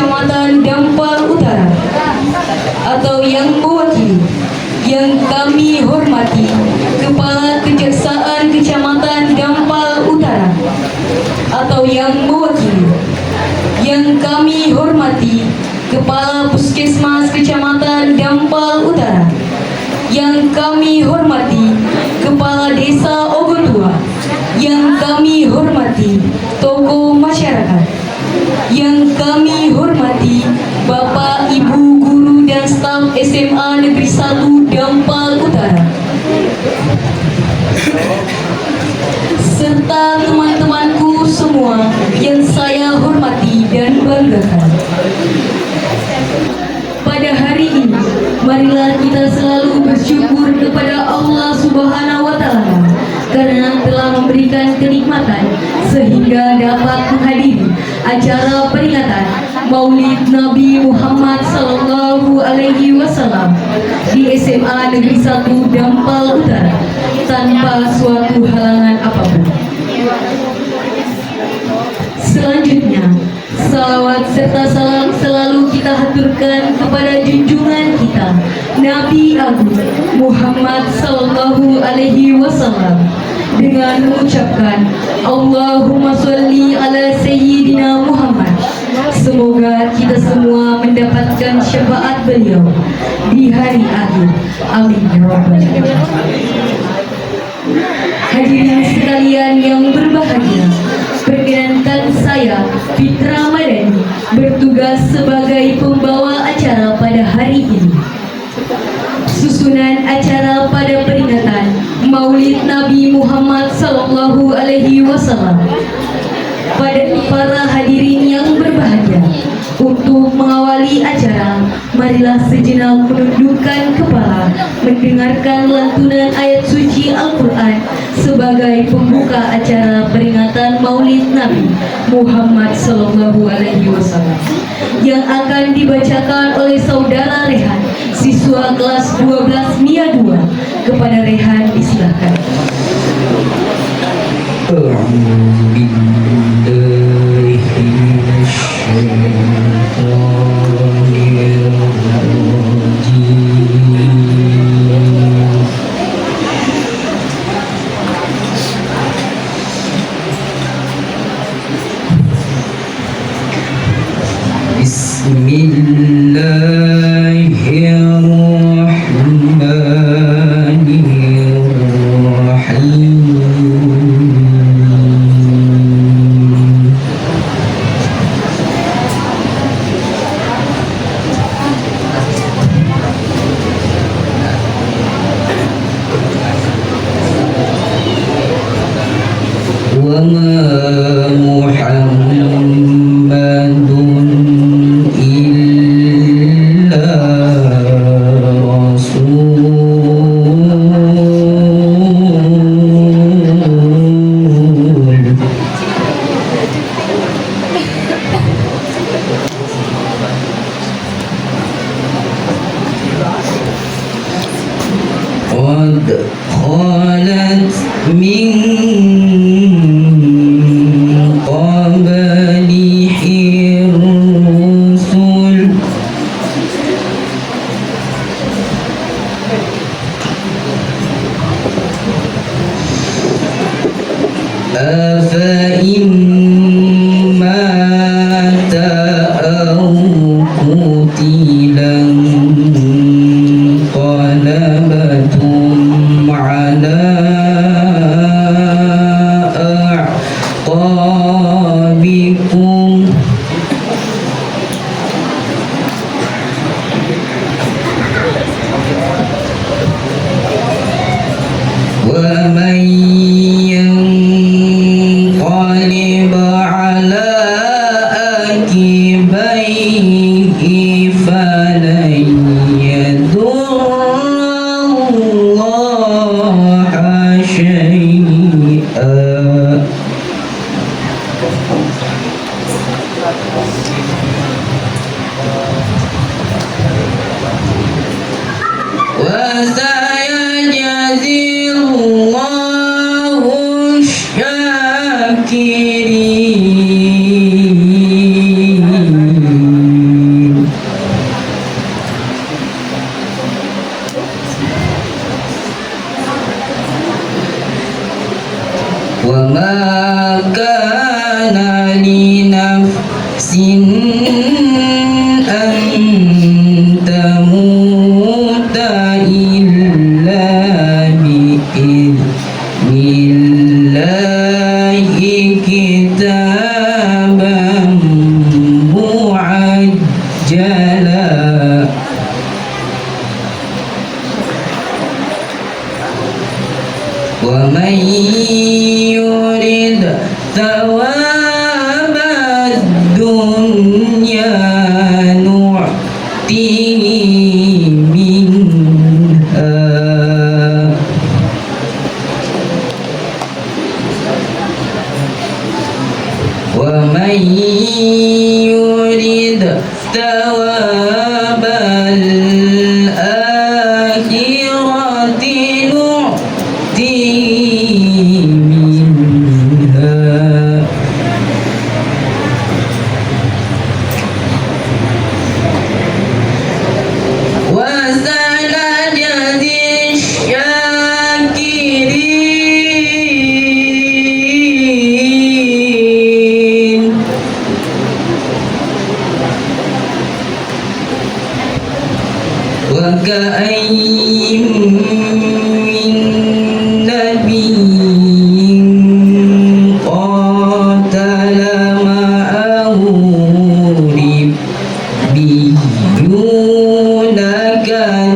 Kecamatan Dampal Utara, atau yang mewakili yang kami hormati Kepala Kejaksaan Kecamatan Dampal Utara, atau yang mewakili yang kami hormati Kepala Puskesmas Kecamatan Dampal Utara, yang kami hormati Kepala Desa Ogotua, yang kami hormati tokoh masyarakat, yang kami hormati Bapak, Ibu, guru dan staf SMA Negeri 1 Dampal Utara, serta teman-temanku semua yang saya hormati dan banggakan. Pada hari ini, marilah kita selalu bersyukur kepada Allah Subhanahu wa Ta'ala karena telah memberikan kenikmatan sehingga dapat menghadiri acara peringatan Maulid Nabi Muhammad Sallallahu Alaihi Wasallam di SMA Negeri 1 Dampal Utara tanpa suatu halangan apapun. Selanjutnya, salawat serta salam selalu kita haturkan kepada junjungan kita Nabi Agung Muhammad Sallallahu Alaihi Wasallam dengan mengucapkan Allahumma sholli ala Sayyidina Muhammad. Semoga kita semua mendapatkan syafaat beliau di hari akhir. Amin ya rabbal alamin. Hadirin sekalian yang berbahagia, perkenankan saya Fitra Madani bertugas sebagai pembawa acara pada hari ini. Susunan acara pada peringatan Maulid Nabi Muhammad Sallallahu Alaihi Wasallam. Pada para hadirin yang berbahagia, untuk mengawali acara, marilah sejenak menundukkan kepala, mendengarkan lantunan ayat suci Al-Quran sebagai pembuka acara peringatan Maulid Nabi Muhammad Sallallahu Alaihi Wasallam, yang akan dibacakan oleh Saudara Rehan, siswa kelas 12 MIA 2. Kepada Rehan disilakan. وسيجزي الله وما كان لنفس أن تموت إلا بإذن الله كتابا معجلا ومن يرد ثواب الدنيا نعطيه منها ومن يرد ثواب الآخرة نعطيه منها وسنجزي الشاكرين وكأين من نبي قاتل معه ربيون كثير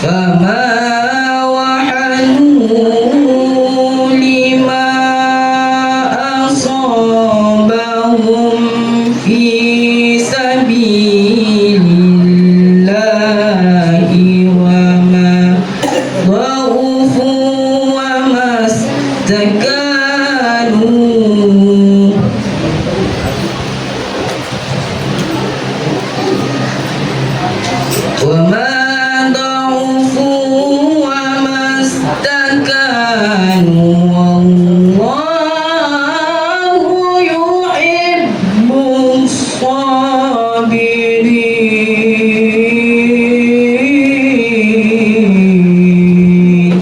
فما وهنوا لما أصابهم في سبيل الله وما ضعفوا وما استكانوا وما ضعفوا وما استكانوا والله يحب الصابرين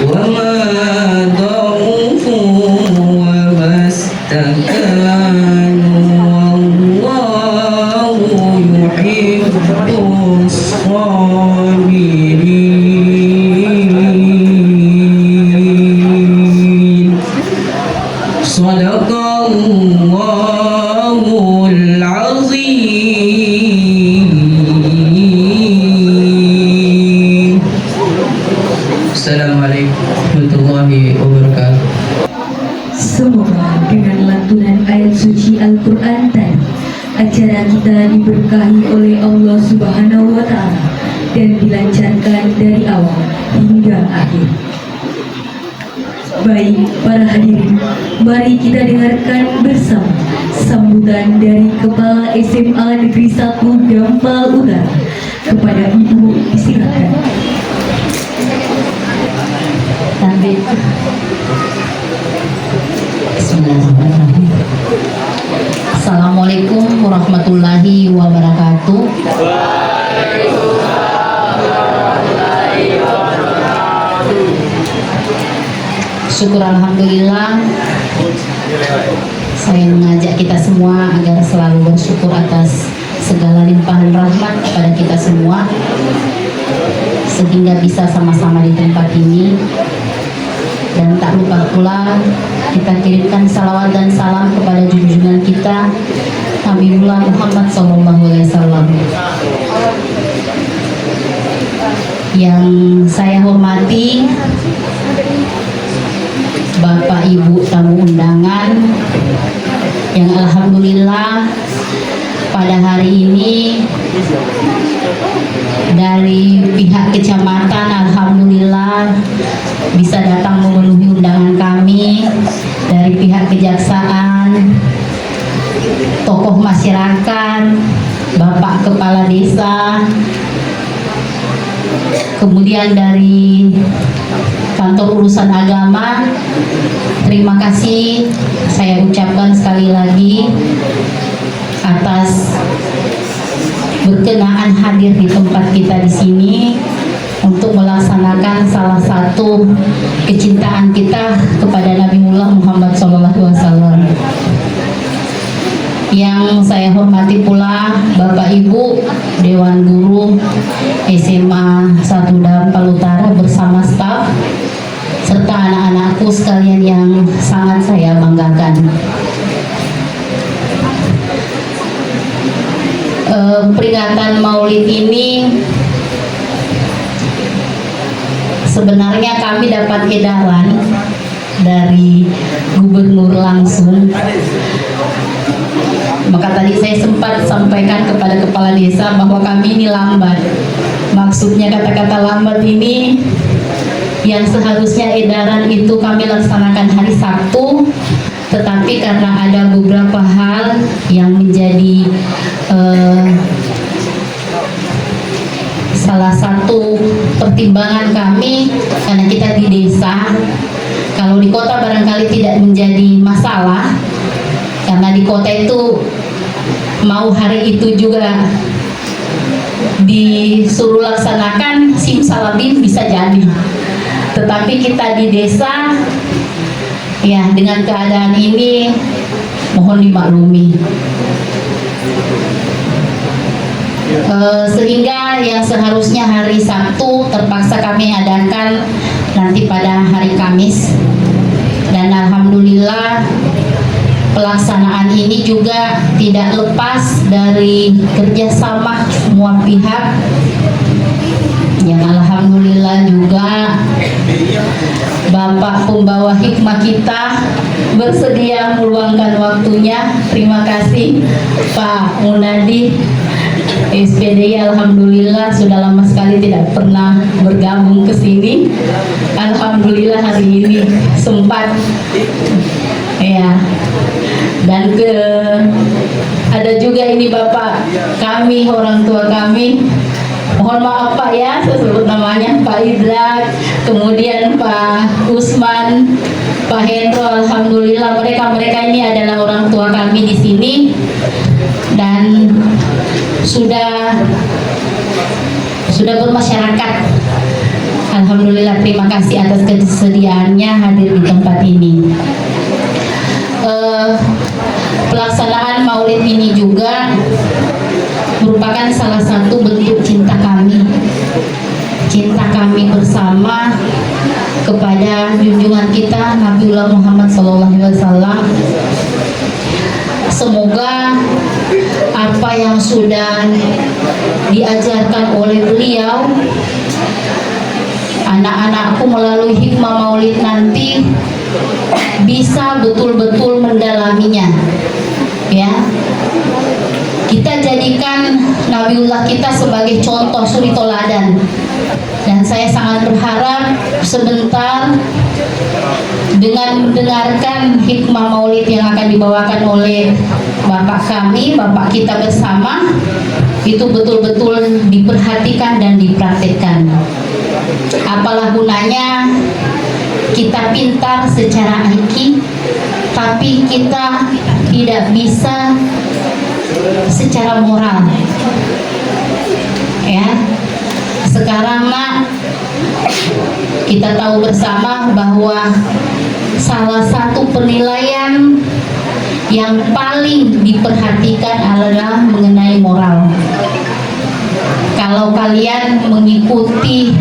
وما ضعفوا وما استكانوا والله يحب الصابرين صدق الله العظيم. Assalamualaikum warahmatullahi wabarakatuh. Semoga dengan lantunan ayat suci Al-Quran tadi, acara kita diberkahi oleh Allah Subhanahu wa Ta'ala dan dilancarkan dari awal hingga akhir. Baik para hadirin, mari kita dengarkan bersama sambutan dari Kepala SMA Negeri 1 Dampal Utara. Kepada Ibu disilakan. Takbir. Bismillahirrahmanirrahim. Assalamualaikum warahmatullahi wabarakatuh. Syukur alhamdulillah. Saya mengajak kita semua agar selalu bersyukur atas segala limpahan rahmat kepada kita semua, sehingga bisa sama-sama di tempat ini. Dan tak lupa pula kita kirimkan salawat dan salam kepada junjungan kita Nabiullah Muhammad SAW. Yang saya hormati Bapak Ibu tamu undangan yang alhamdulillah pada hari ini dari pihak kecamatan alhamdulillah bisa datang memenuhi undangan kami, dari pihak kejaksaan, tokoh masyarakat, Bapak Kepala Desa, kemudian dari kantor urusan agama. Terima kasih saya ucapkan sekali lagi atas berkenaan hadir di tempat kita di sini untuk melaksanakan salah satu kecintaan kita kepada Nabi Muhammad SAW. Yang saya hormati pula Bapak Ibu Dewan Guru SMA 1 Dampal Utara bersama staf serta anak-anakku sekalian yang sangat saya banggakan. Peringatan Maulid ini sebenarnya kami dapat edaran dari gubernur langsung. Maka tadi saya sempat sampaikan kepada kepala desa bahwa kami ini lambat. Maksudnya kata-kata lambat ini yang seharusnya edaran itu kami laksanakan hari Sabtu, tetapi karena ada beberapa hal yang menjadi salah satu pertimbangan kami, karena kita di desa, kalau di kota barangkali tidak menjadi masalah, karena di kota itu mau hari itu juga disuruh laksanakan simsalabim bisa jadi, tetapi kita di desa ya dengan keadaan ini mohon dimaklumi. Sehingga yang seharusnya hari Sabtu terpaksa kami adakan nanti pada hari Kamis, dan alhamdulillah pelaksanaan ini juga tidak lepas dari kerjasama semua pihak yang alhamdulillah juga Bapak pembawa hikmah kita bersedia meluangkan waktunya. Terima kasih Pak Munadi SPDI, alhamdulillah sudah lama sekali tidak pernah bergabung ke sini. Alhamdulillah hari ini sempat ya. Dan ada juga ini Bapak kami, orang tua kami, mohon maaf Pak ya, saya sebut namanya, Pak Idrak, kemudian Pak Usman, Pak Hendro. Alhamdulillah mereka ini adalah orang tua kami di sini dan sudah bermasyarakat. Alhamdulillah, terima kasih atas kesediaannya hadir di tempat ini. Pelaksanaan Maulid ini juga merupakan salah satu bentuk cinta kami bersama kepada junjungan kita Nabiullah Muhammad SAW. Semoga apa yang sudah diajarkan oleh beliau, anak-anakku melalui hikmah Maulid nanti bisa betul-betul mendalaminya, ya. Kita jadikan Nabiullah kita sebagai contoh suri toladan, dan saya sangat berharap sebentar dengan mendengarkan hikmah Maulid yang akan dibawakan oleh Bapak kami, Bapak kita bersama, itu betul-betul diperhatikan dan dipraktikkan. Apalah gunanya kita pintar secara IQ, tapi kita tidak bisa secara moral. Ya, sekarang nak kita tahu bersama bahwa salah satu penilaian yang paling diperhatikan adalah mengenai moral. Kalau kalian mengikuti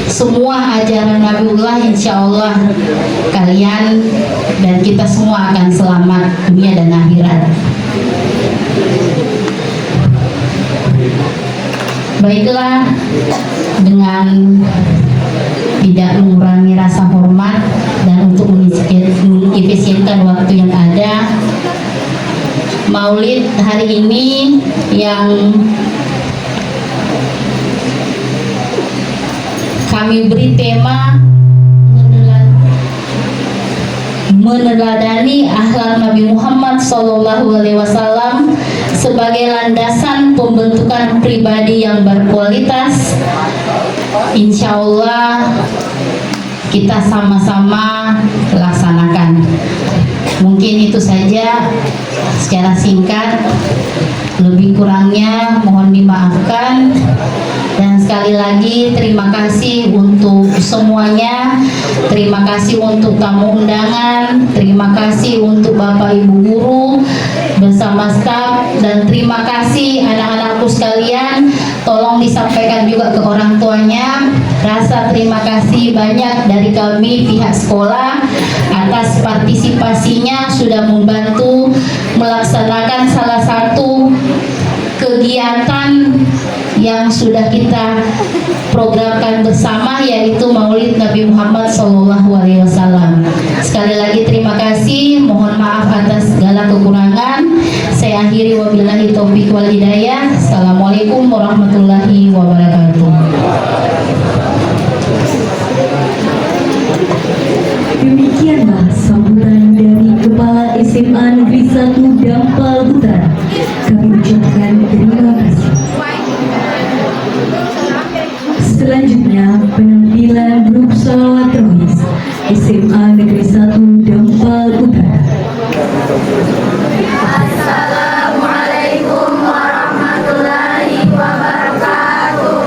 semua ajaran Nabiullah, insya Allah kalian dan kita semua akan selamat dunia dan akhirat. Baiklah, dengan tidak mengurangi rasa hormat dan untuk mengefisienkan waktu yang ada, Maulid hari ini yang kami beri tema meneladani akhlak Nabi Muhammad SAW sebagai landasan pembentukan pribadi yang berkualitas. Insya Allah kita sama-sama laksanakan. Mungkin itu saja secara singkat, lebih kurangnya mohon dimaafkan. Dan sekali lagi terima kasih untuk semuanya, terima kasih untuk tamu undangan, terima kasih untuk Bapak Ibu guru bersama staf, dan terima kasih anak-anakku sekalian. Tolong disampaikan juga ke orang tuanya rasa terima kasih banyak dari kami pihak sekolah atas partisipasinya, sudah membantu melaksanakan salah satu kegiatan yang sudah kita programkan bersama, yaitu Maulid Nabi Muhammad SAW. Sekali lagi terima kasih, mohon maaf atas segala kekurangan. Saya akhiri wabillahi taufiq wal hidayah. Assalamualaikum warahmatullahi wabarakatuh. Demikianlah sambutan dari Kepala SMA Negeri 1 Dampal Utara. Kami ucapkan terima kasih. Selanjutnya penampilan grup salawat rohis SMA Negeri 1 Dampal Utara. Assalamualaikum warahmatullahi wabarakatuh.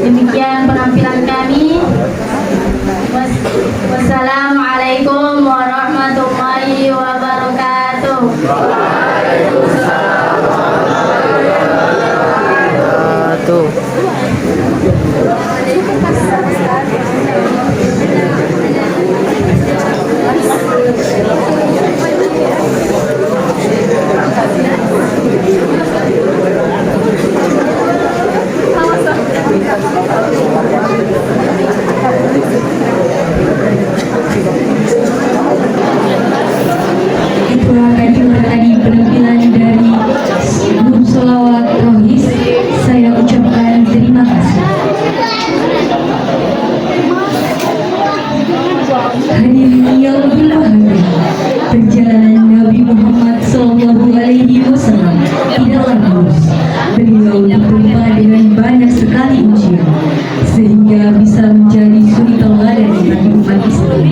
Demikian penampilan kami. Wassalamualaikum warahmatullahi wabarakatuh. Itulah tadi penampilan dari grup Sholawat Rohis. Saya ucapkan terima kasih. Hadirin yang berbahagia, perjalanan Nabi Muhammad SAW tidaklah mulus. Beliau ditempa dengan banyak sekali ujian sehingga bisa menjadi suri tauladan bagi umat Islam.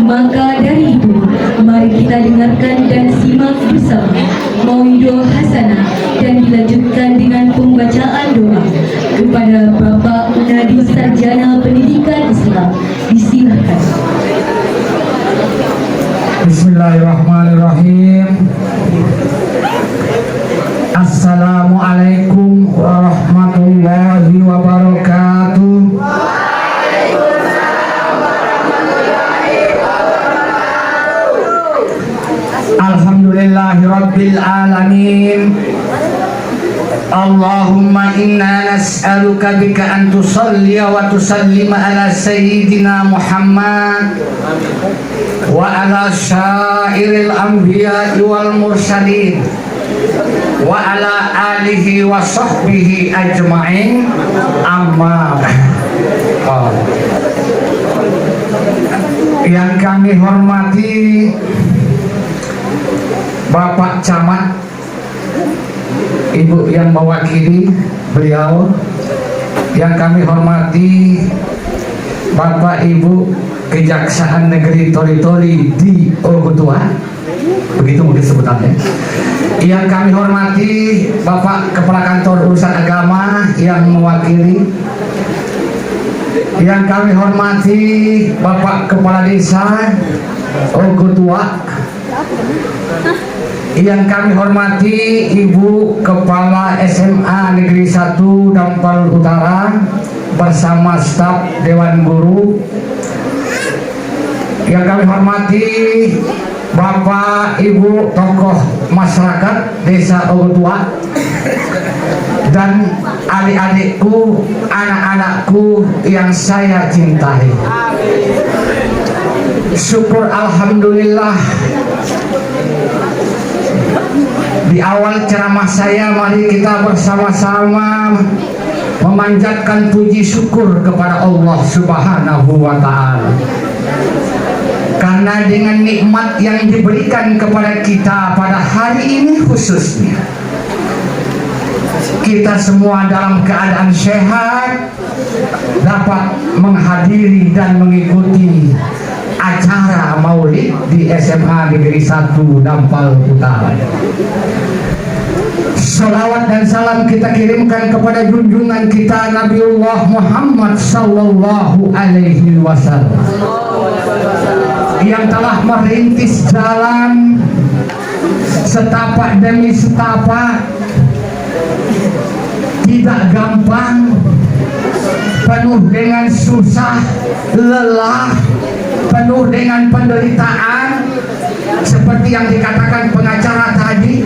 Maka dari itu, mari kita dengarkan dan simak bersama Mauidul Hasanah dan dilanjutkan dengan pembacaan doa kepada Bapak Unadi Sarjana Pendidikan Islam. Disilahkan. Bismillahirrahmanirrahim. Assalamualaikum warahmatullahi wabarakatuh. Alhamdulillahirabbil alamin. Allahumma inna nas'aluka bika an tusalli wa tusallima ala sayyidina Muhammad wa ala syairil anbiya wal mursalin wa ala alihi wa sahbihi ajma'in, amma ba'd. Yang kami hormati Bapak Camat, Ibu yang mewakili beliau, yang kami hormati Bapak Ibu Kejaksaan Negeri Tori-Tori di Ogotua, begitu mungkin sebutannya. Yang kami hormati Bapak Kepala Kantor Urusan Agama yang mewakili. Yang kami hormati Bapak Kepala Desa Ogotua. Yang kami hormati Ibu Kepala SMA Negeri 1 Dampal Utara bersama staf Dewan Guru. Yang kami hormati Bapak Ibu tokoh masyarakat Desa Ogotua dan adik-adikku, anak-anakku yang saya cintai. Syukur alhamdulillah, di awal ceramah saya mari kita bersama-sama memanjatkan puji syukur kepada Allah Subhanahu wa Ta'ala, karena dengan nikmat yang diberikan kepada kita pada hari ini khususnya, kita semua dalam keadaan sehat dapat menghadiri dan mengikuti acara maulid di SMA Negeri 1 Dampal Utara. Salawat dan salam kita kirimkan kepada junjungan kita Nabiullah Muhammad Sallallahu Alaihi Wasallam yang telah merintis jalan setapak demi setapak, tidak gampang, penuh dengan susah, lelah, penuh dengan penderitaan, seperti yang dikatakan pengacara tadi.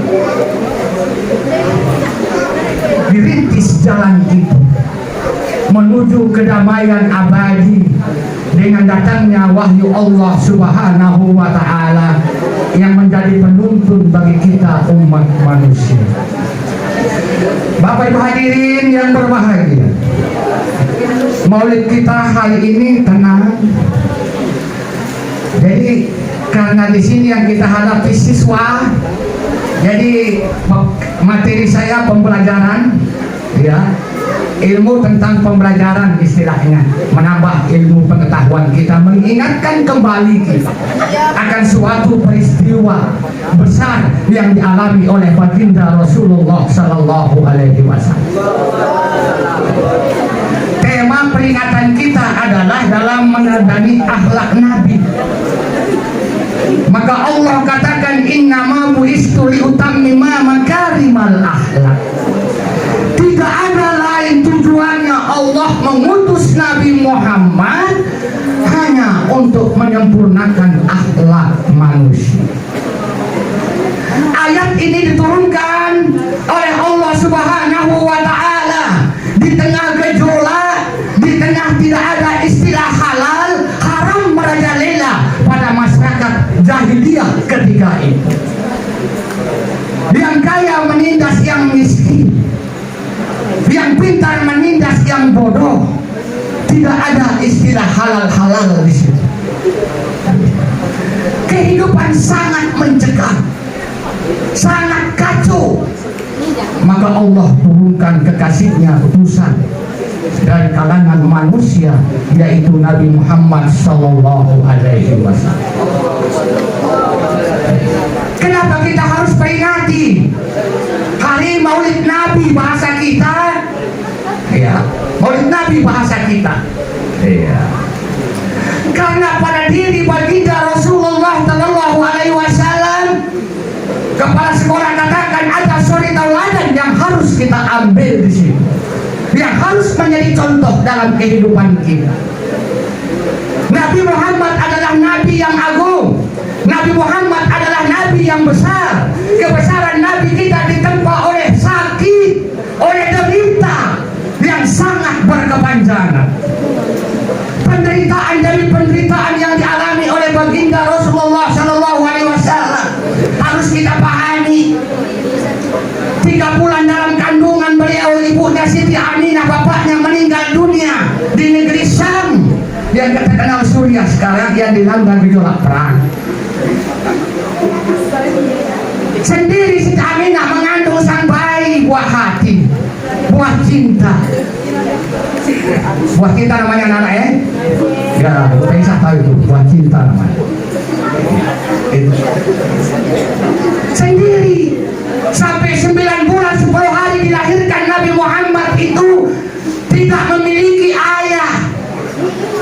Dirintis jalan itu menuju kedamaian abadi dengan datangnya wahyu Allah Subhanahu wa Ta'ala yang menjadi penuntun bagi kita umat manusia. Bapak Ibu hadirin yang berbahagia, Maulid kita hari ini tenang. Jadi karena di sini yang kita hadapi siswa, jadi materi saya pembelajaran, ya, ilmu tentang pembelajaran istilahnya, menambah ilmu pengetahuan kita, mengingatkan kembali kita akan suatu peristiwa besar yang dialami oleh baginda Rasulullah Sallallahu Alaihi Wasallam. Tema peringatan kita adalah dalam meneladani akhlak Nabi. Maka Allah katakan innama bu'istu liutammima makarimal akhlak. Tidak ada lain tujuannya Allah mengutus Nabi Muhammad hanya untuk menyempurnakan akhlak manusia. Ayat ini diturunkan oleh Allah Subhanahu wa Ta'ala di tengah gejolak, di tengah tidak ada istilah halal, haram merajalela pada masyarakat jahiliyah ketika itu. Yang kaya menindas yang miskin, yang pintar menindas yang bodoh. Tidak ada istilah halal-halal di situ. Kehidupan sangat mencekam, sangat kacau. Maka Allah turunkan kekasihnya utusan dari kalangan manusia, yaitu Nabi Muhammad Sallallahu Alaihi Wasallam. Kenapa kita harus peringati hari Maulid Nabi bahasa kita? Ya, Maulid Nabi bahasa kita. Ya. Karena pada diri baginda Rasulullah Sallallahu Alaihi Wasallam, kepala sekolah katakan ada suri tauladan yang harus kita ambil di sini, yang harus menjadi contoh dalam kehidupan kita. Nabi Muhammad adalah Nabi yang agung. Nabi Muhammad adalah Nabi yang besar. Kebesaran Nabi kita ditempa oleh sakit, oleh derita yang sangat berkepanjangan. Penderitaan demi penderitaan yang dialami oleh baginda Rasulullah Sallallahu Alaihi Wasallam harus kita pahami. 3 bulan dalam kandungan beliau, ibunya Siti Aminah, bapaknya meninggal dunia di negeri Syam yang terkenal Suriah sekarang, yang dilanda gejolak perang. Sendiri Siti Aminah mengandung sang bayi buah hati, buah cinta. Buah cinta namanya anak ya, bisa tahu itu buah cinta namanya. Sendiri sampai 9 bulan 10 hari dilahirkan Nabi Muhammad itu tidak memiliki ayah.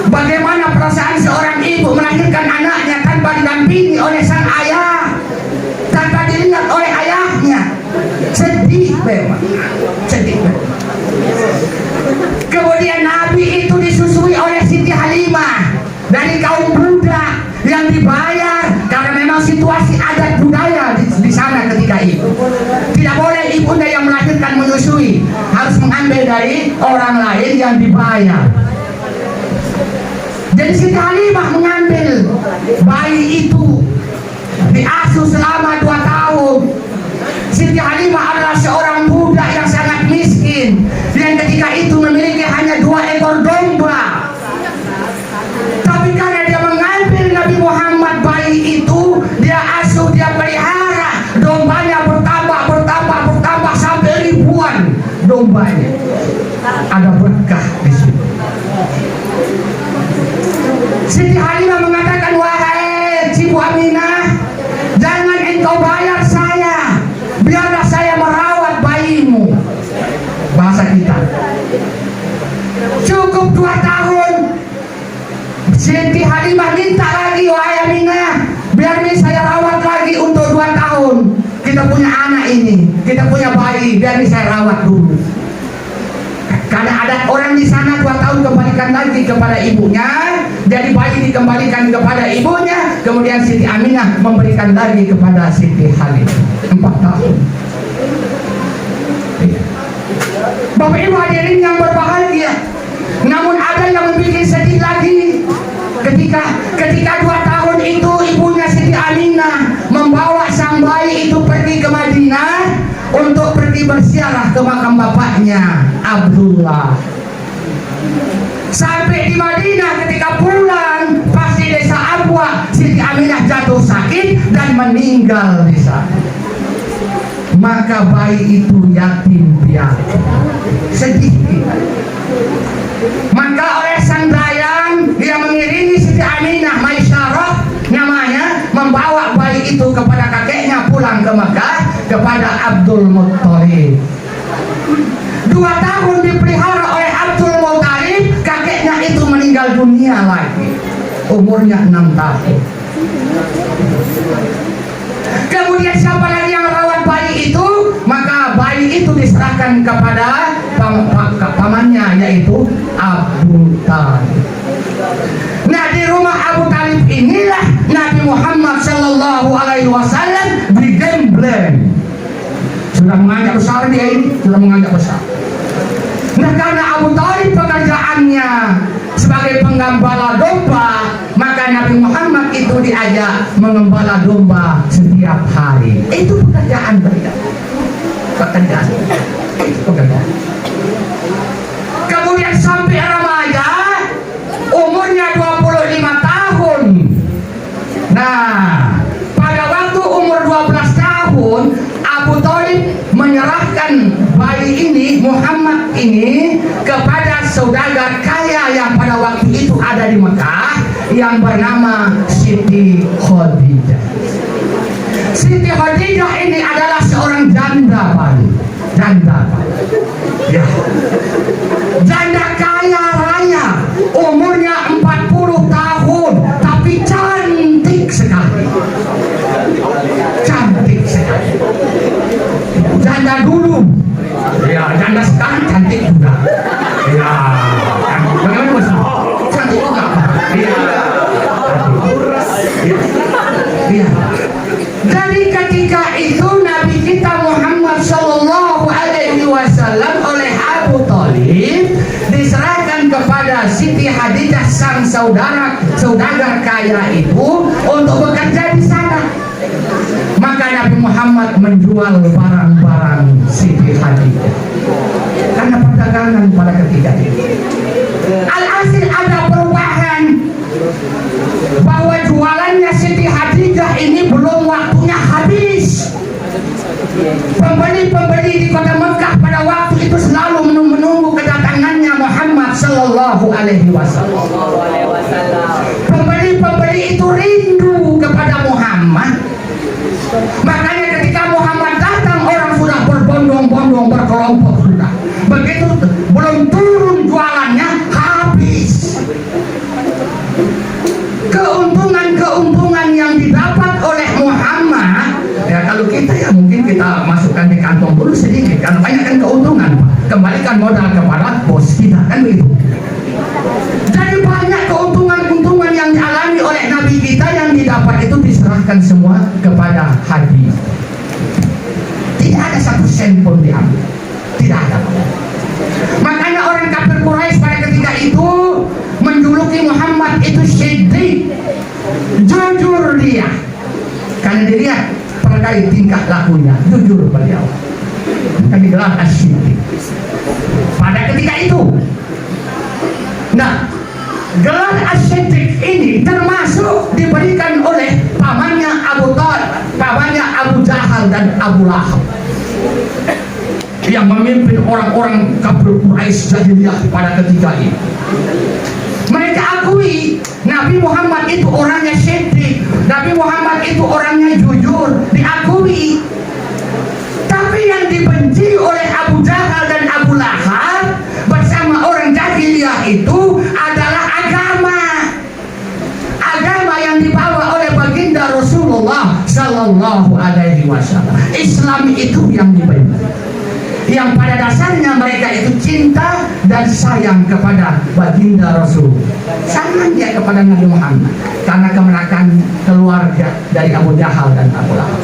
Bagaimana perasaan seorang ibu melahirkan anaknya tanpa didampingi oleh sang ayah, tanpa dilihat oleh ayahnya? Sedih memang, sedih memang. Kemudian Nabi itu disusui oleh Siti Halimah dari kaum budak yang dibayar, karena memang situasi adat budaya di sana ketika itu. Tidak boleh ibunda yang melahirkan menyusui, harus mengambil dari orang lain yang dibayar. Jadi Siti Halimah mengambil bayi itu, diasuh selama 2 tahun. Siti Halimah adalah seorang budak yang sangat miskin, yang ketika itu memiliki hanya 2 ekor domba. Tapi karena dia mengambil Nabi Muhammad, bayi itu dia asuh, dia pelihara, dombanya bertambah sampai ribuan dombanya. Ada berkah di situ. Siti Halimah mengatakan, wahai Cibu Aminah, jangan engkau bayar saya, biarlah saya merawat bayimu. Bahasa kita. Cukup 2 tahun. Siti Halimah minta lagi, wahai Aminah, biar saya rawat lagi untuk 2 tahun. Kita punya anak ini, kita punya bayi, biar saya rawat dulu. Karena ada orang di sana 2 tahun kembalikan lagi kepada ibunya, jadi bayi dikembalikan kepada ibunya. Kemudian Siti Aminah memberikan lagi kepada Siti Halimah 4 tahun. Bapak Ibu hadirin yang berbahagia, namun ada yang membuat sedih lagi ketika 2 tahun itu ibunya Siti Aminah membawa sang bayi itu pergi ke Madinah untuk pergi bersiar namanya Abdullah. Sampai di Madinah ketika pulang pas di desa Abwa, Siti Aminah jatuh sakit dan meninggal di sana. Maka bayi itu yatim piatu, sedih kita. Maka oleh sang dayang dia mengiringi Siti Aminah Maisyarah namanya, membawa bayi itu kepada kakeknya pulang ke Mekah kepada Abdul Muttalib. 2 tahun dipelihara oleh Abdul Muttalib, kakeknya itu meninggal dunia lagi, umurnya 6 tahun. Kemudian siapa lagi yang merawat bayi itu? Maka bayi itu diserahkan kepada pamannya, yaitu Abu Talib. Nah, di rumah Abu Talib inilah Nabi Muhammad Sallallahu Alaihi Wasallam digembleng. Sudah mengajak besar dia ini, sudah mengajak besar. Nah, karena Abu Talib pekerjaannya sebagai penggembala domba, maka Nabi Muhammad itu diajak mengembala domba setiap hari. Itu pekerjaan beliau. Pekerjaan. Itu pekerjaan. Kemudian sampai remaja, umurnya 25 tahun. Nah, pada waktu umur 12 tahun, Abu Talib menyerahkan bayi ini, Muhammad ini, kepada saudagar kaya yang pada waktu itu ada di Mekah yang bernama Siti Khadijah. Siti Khadijah ini adalah seorang janda, Pak. Janda, Pak. Ya. Janda kaya raya, umurnya 40 tahun, tapi cantik sekali. Cantik sekali. Janda dulu, ya, janda sekarang cantik juga. Ya, bagaimana Mas? Cantik juga. Iya. Iya. Jadi ketika itu Nabi kita Muhammad Sallallahu Alaihi Wasallam oleh Abu Talib diserahkan kepada Siti Khadijah sang saudagar kaya itu untuk bekerja di sana. Maka Nabi Muhammad menjual barang-barang Siti Khadijah karena perdagangan pada ketika itu. Alhasil ada perubahan bahwa jualannya Siti Khadijah ini belum waktunya habis. Pembeli-pembeli di kota Mekah pada waktu itu selalu menunggu kedatangannya Muhammad Sallallahu Alaihi Wasallam. Pembeli-pembeli itu rindu kepada Muhammad. Makanya ketika Muhammad datang, orang sudah berbondong-bondong, berkelompok sudah. Begitu belum turun jualannya, habis. Keuntungan yang didapat oleh Muhammad, ya kalau kita ya mungkin kita masukkan di kantong dulu sedikit, kan banyak kan keuntungan, kembalikan modal kepada bos kita, kan begitu. Jadi banyak keuntungan yang dialami oleh Nabi kita yang didapat itu diserahkan semua kepada haji. Tidak ada 1 sen pun diambil, tidak ada. Makanya orang kafir Quraisy pada ketika itu menjuluki Muhammad itu Siddiq, jujur dia, karena dia terkait tingkah lakunya jujur beliau, kan digelar As-Siddiq pada ketika itu. Nah, gelar As-Siddiq ini termasuk diberikan oleh pamannya Abu Talib, pamannya Abu Jahal dan Abu Lahab yang memimpin orang-orang kafir Quraisy jahiliyah pada ketika itu. Mereka akui Nabi Muhammad itu orangnya siddiq, Nabi Muhammad itu orangnya jujur, diakui. Tapi yang dibenci oleh Abu Jahal dan Abu Lahab bersama orang jahiliyah itu adalah agama yang dibawa oleh baginda Rasulullah Sallallahu Alaihi Wasallam. Islam itu yang dibenci, yang pada dasarnya mereka itu cinta dan sayang kepada baginda Rasul, sayang dia kepada Nabi Muhammad karena kemenakan keluarga dari Abu Jahal dan Abu Lahab.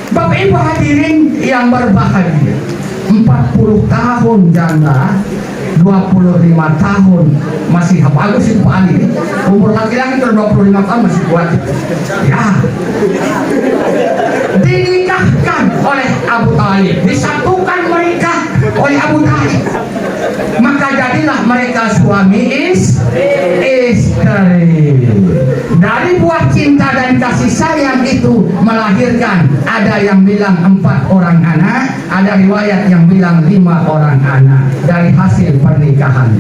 Bapak Ibu hadirin yang berbahagia, 40 tahun janda, 25 tahun masih bagus itu Pak Ali. Umur laki-laki itu 25 tahun masih kuat. Ya. Dinikahkan oleh Abu Talib, disatukan mereka kasih sayang itu melahirkan, ada yang bilang 4 orang anak, ada riwayat yang bilang 5 orang anak dari hasil pernikahan.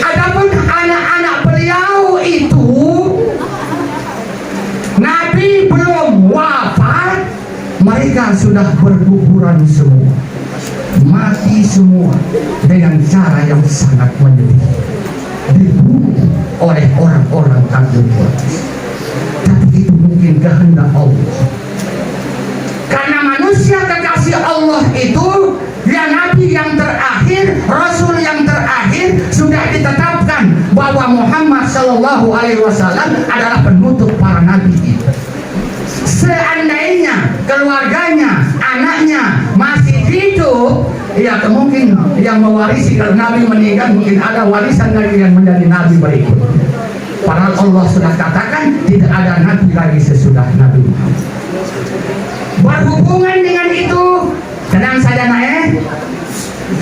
Adapun anak-anak beliau itu, Nabi belum wafat, mereka sudah berguguran semua, mati semua dengan cara yang sangat menyedihkan, dibunuh oleh orang-orang kafir. Tapi itu mungkin kehendak Allah, karena manusia kekasih Allah itu, ya Nabi yang terakhir, Rasul yang terakhir, sudah ditetapkan bahwa Muhammad Sallallahu Alaihi Wasallam adalah penutup para nabi itu. Seandainya keluarganya, anaknya masih hidup, ya kemungkinan yang mewarisi, kalau Nabi meninggal mungkin ada warisan lagi yang menjadi nabi berikut. Padahal Allah sudah katakan tidak ada nabi lagi sesudah Nabi Muhammad. Berhubungan dengan itu, tenang saja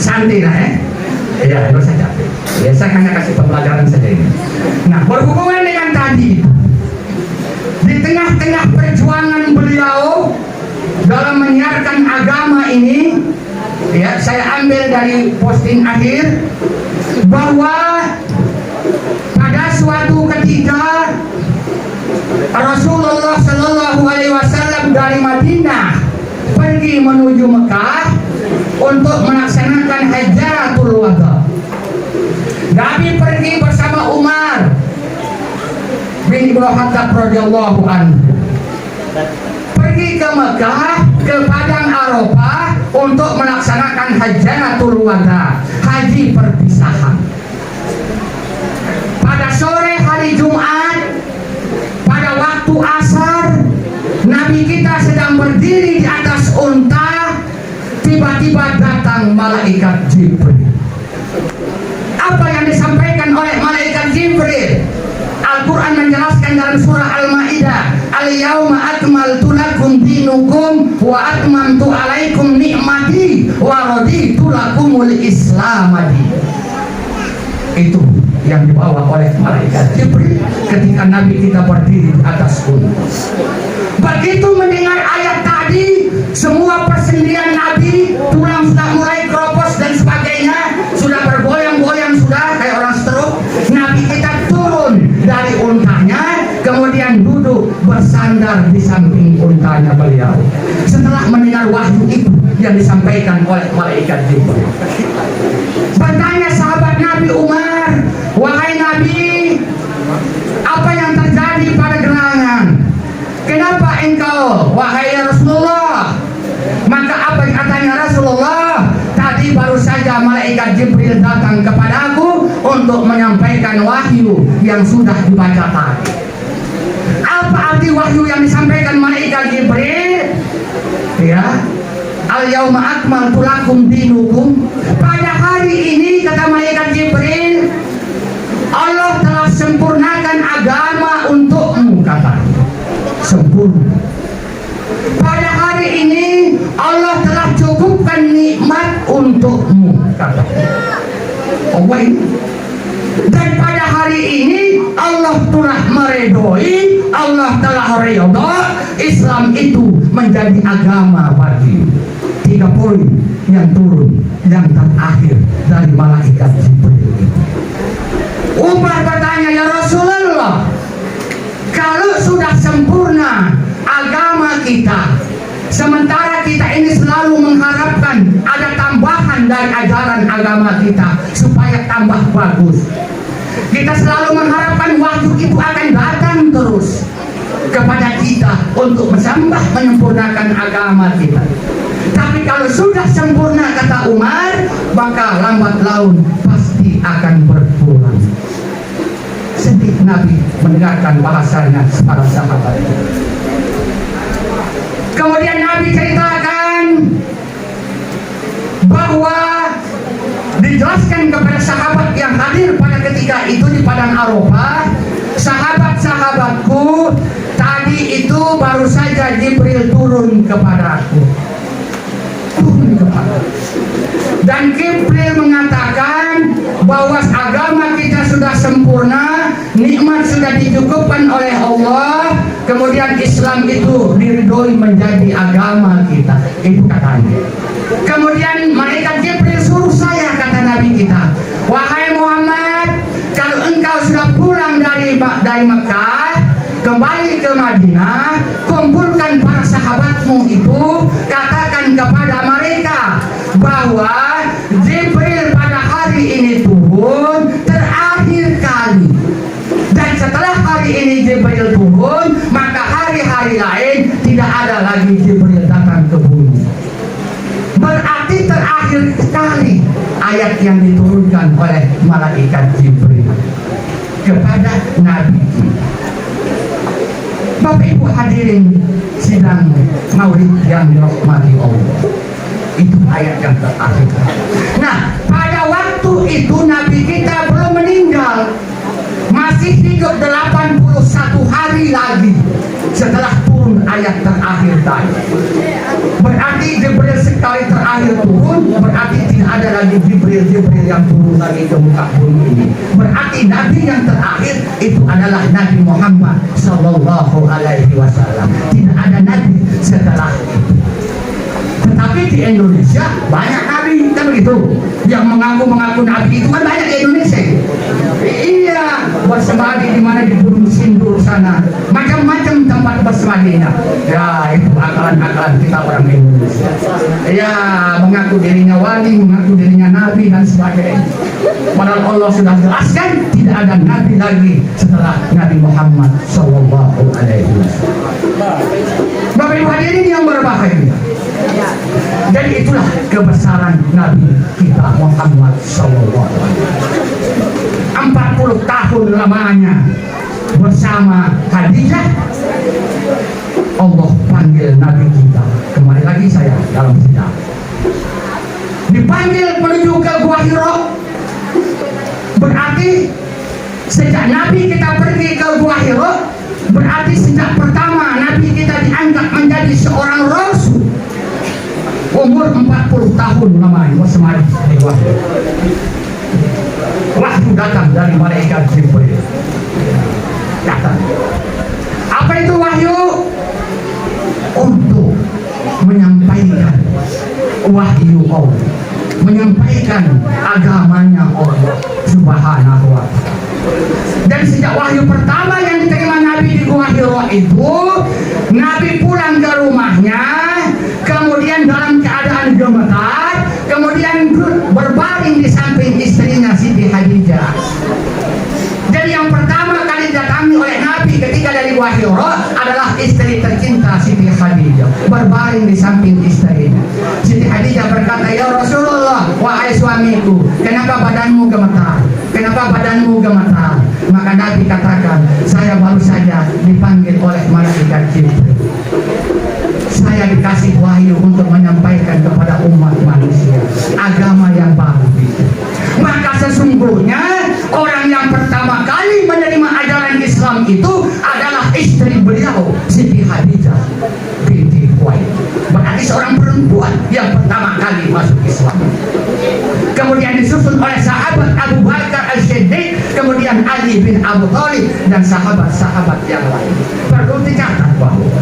santai ya, tidak usah capek. Ya, saya hanya kasih pembelajaran saja ini. Nah, berhubungan dengan tadi, di tengah-tengah perjuangan beliau dalam menyiarkan agama ini, ya, saya ambil dari posting akhir bahwa pada suatu ketika Rasulullah Shallallahu Alaihi Wasallam dari Madinah pergi menuju Mekah untuk melaksanakan Hajjatul Wada. Nabi pergi bersama Umar bin Ibnu Khattab radhiyallahu anhu, pergi ke Mekah, ke Padang Arafah untuk melaksanakan Hajjatul Wada, haji perpisahan. Pada sore hari Jumat, pada waktu asar, Nabi kita sedang berdiri di atas unta, tiba-tiba datang malaikat Jibril. Apa yang disampaikan oleh malaikat Jibril? Al-Quran menjelaskan dalam surah Al-Ma'idah, Al-yawma akmaltu lakum dinukum wa atmamtu alaikum ni'mati wa raditu lakumul islamadi. Itu yang dibawa oleh malaikat Jibril ketika Nabi kita berdiri di atas unta. Begitu mendengar ayat tadi, semua persendian Nabi, tulang sudah mulai keropos dan sebagainya, sudah bergoyang-goyang, sudah kayak orang stroke. Nabi kita turun dari untanya, kemudian duduk bersandar di samping untanya beliau. Setelah mendengar wahyu itu yang disampaikan oleh malaikat Jibril, bertanya sahabat Nabi Umar, wahai Nabi, apa yang terjadi pada gerangan? Kenapa engkau, wahai Rasulullah? Maka apa yang katanya Rasulullah? Tadi baru saja malaikat Jibril datang kepadaku untuk menyampaikan wahyu yang sudah dibaca tadi. Apa arti wahyu yang disampaikan malaikat Jibril? Ya, al-yawma akmaltu lakum dinukum. Pada hari ini, kata malaikat Jibril, Allah telah sempurnakan agama untukmu, katanya. Sempurna. Pada hari ini Allah telah cukupkan nikmat untukmu, katanya. Allah ini. Dan pada hari ini Allah telah meredoi, Allah telah redha, Islam itu menjadi agama bagi. 3 poin yang turun yang terakhir dari malaikat Jibril itu. Umar bertanya, ya Rasulullah, kalau sudah sempurna agama kita, sementara kita ini selalu mengharapkan ada tambahan dari ajaran agama kita supaya tambah bagus, kita selalu mengharapkan wahyu itu akan datang terus kepada kita untuk menambah menyempurnakan agama kita. Tapi kalau sudah sempurna, kata Umar, maka lambat laun pasti akan berkurang. Sedih Nabi mendengarkan bahasanya para sahabat. Kemudian Nabi ceritakan bahwa dijelaskan kepada sahabat yang hadir pada ketika itu di Padang Arafah, sahabat-sahabatku, tadi itu baru saja Jibril turun kepadaku. Dan Jibril mengatakan bahwa agama kita sudah sempurna nikmat sudah dicukupkan oleh Allah, kemudian Islam itu diridhoi menjadi agama kita. Itu katanya. Kemudian malaikat Jibril suruh saya, kata Nabi kita, wahai Muhammad, kalau engkau sudah pulang dari Mekah kembali ke Madinah, kumpulkan para sahabatmu itu, katakan kepada mereka bahwa Jibril pada hari ini turun terakhir kali, dan setelah hari ini Jibril turun, maka hari-hari lain tidak ada lagi Jibril datang ke bumi. Berarti terakhir sekali ayat yang diturunkan oleh malaikat Jibril kepada Nabi kita. Bapak Ibu hadirin sidang maulid yang dirahmati Allah, itu ayat yang terakhir. Nah, pada waktu itu Nabi kita belum meninggal, masih hidup 81 hari lagi setelah turun ayat terakhir tadi. Berarti Jibril sekali terakhir turun, berarti tidak ada lagi Jibril yang turun lagi ke muka bumi ini. Berarti Nabi yang terakhir itu adalah Nabi Muhammad Sallallahu Alaihi Wasallam. Tidak ada Nabi setelah itu. Tetapi di Indonesia banyak nabi, kan begitu? Yang mengaku Nabi itu kan banyak di Indonesia. Iya, bersemadi di mana di Gunung Sindur sana, macam-macam tempat bersemadinya. Ya, itu akalan-akalan kita orang Indonesia. Ya, mengaku dirinya wali, mengaku dirinya nabi dan sebagainya. Padahal Allah sudah jelaskan tidak ada nabi lagi setelah Nabi Muhammad Sallallahu Alaihi Wasallam. Bapak Ibu hadirin yang berbahagia. Dan itulah kebesaran Nabi kita Muhammad Sallallahu Alaihi Wasallam. 40 tahun lamanya bersama Khadijah, Allah panggil Nabi kita. Kembali lagi saya dalam sidang, dipanggil menuju ke Gua Hira. Berarti sejak Nabi kita pergi ke Gua Hira, berarti sejak pertama Nabi kita diangkat menjadi seorang rasul. Umur 40 tahun lamanya bersama di Gua Hira. Wahyu datang dari malaikat Jibril. Datang. Apa itu wahyu? Untuk menyampaikan wahyu Allah, menyampaikan agamanya Allah Subhanahu wa Ta'ala. Dan sejak wahyu pertama yang diterima Nabi di Gua Hira itu, Nabi pulang ke rumahnya, kemudian dalam keadaan gemetar, kemudian berbaring di samping istrinya Siti Khadijah. Jadi yang pertama kali didatangi oleh Nabi ketika dari Gua Hira adalah istri tercinta Siti Khadijah, berbaring di samping istrinya. Siti Khadijah berkata, ya Rasulullah, wahai suamiku, kenapa badanmu gemetar? Kenapa badanmu gemetar? Maka Nabi katakan, saya baru saja dipanggil oleh malaikat Jibril. Saya dikasih wahyu untuk menyampaikan kepada umat manusia agama yang baru. Maka sesungguhnya orang yang pertama kali menerima ajaran Islam itu adalah istri beliau, Siti Khadijah binti Khuwailid. Berarti seorang perempuan yang pertama kali masuk Islam. Kemudian disusul oleh sahabat Abu Bakar As-Siddiq, kemudian Ali bin Abi Thalib dan sahabat-sahabat yang lain. Perlu dicatat bahwa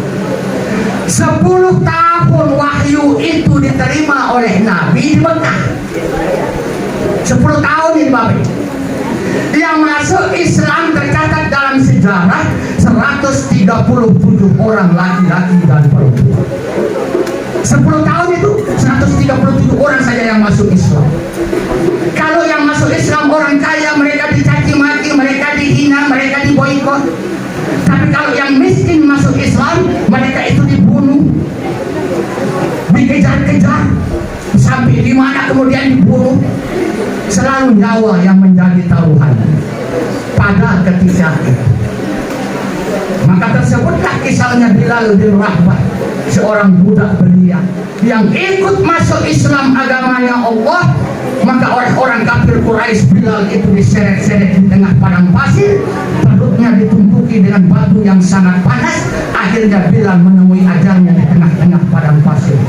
10 tahun wahyu itu diterima oleh Nabi di Mekah. 10 tahun ini Bapak. Yang masuk Islam tercatat dalam sejarah 137 orang laki-laki dan perempuan. 10 tahun itu 137 orang saja yang masuk Islam. Kalau yang masuk Islam orang kaya, mereka dicaci maki, mereka dihina, mereka diboikot. Tapi kalau yang miskin masuk Islam, mereka itu dibunuh, dikejar-kejar, sampai di mana kemudian dibunuh. Selalu nyawa yang menjadi taruhan pada ketika itu. Maka tersebutlah kisahnya Bilal bin Rabah, seorang budak belia yang ikut masuk Islam agamanya Allah. Maka orang-orang kafir Quraisy Bilal itu diseret-seret di tengah padang pasir, perutnya ditumpuki dengan batu yang sangat panas. Akhirnya Bilal menemui ajalnya di tengah-tengah padang pasir.